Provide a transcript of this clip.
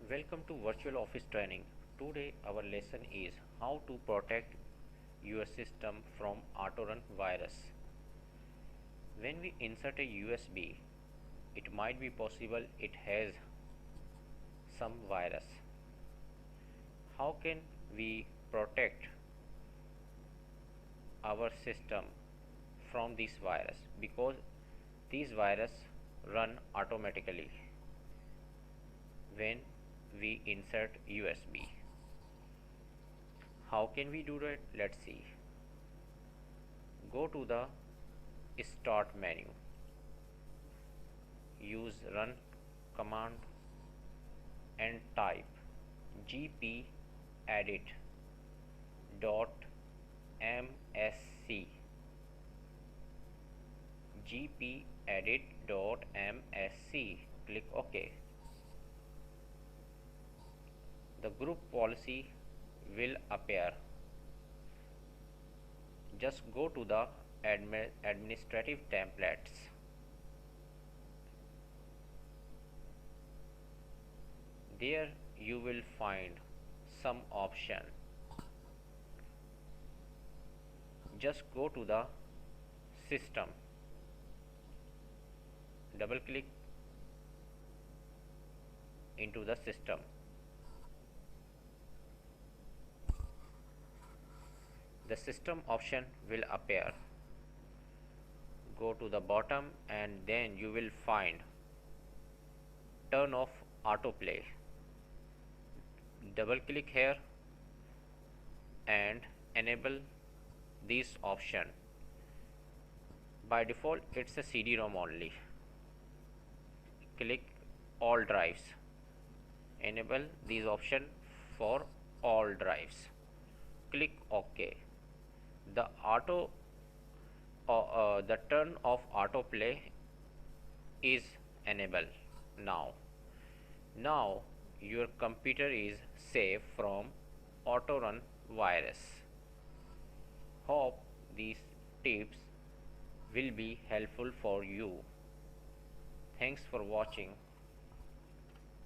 Welcome to Virtual Office Training. Today our lesson is how to protect your system from auto-run virus. When we insert a USB, it might be possible it has some virus. How can we protect our system from this virus? Because these virus run automatically when we insert USB. How can we do that? Let's see. Go to the start menu, use run command and type gpedit.msc gpedit.msc. Click OK. The group policy will appear. Just go to the administrative templates. There you will find some option. Just go to the system, double click into the system. The system option will appear. Go to the bottom and then you will find turn off autoplay. Double click here and enable this option. By default it's a CD-ROM only. Click all drives. Enable this option for all drives. Click OK. The turn off autoplay is enabled now. Now your computer is safe from auto-run virus. Hope these tips will be helpful for you. Thanks for watching.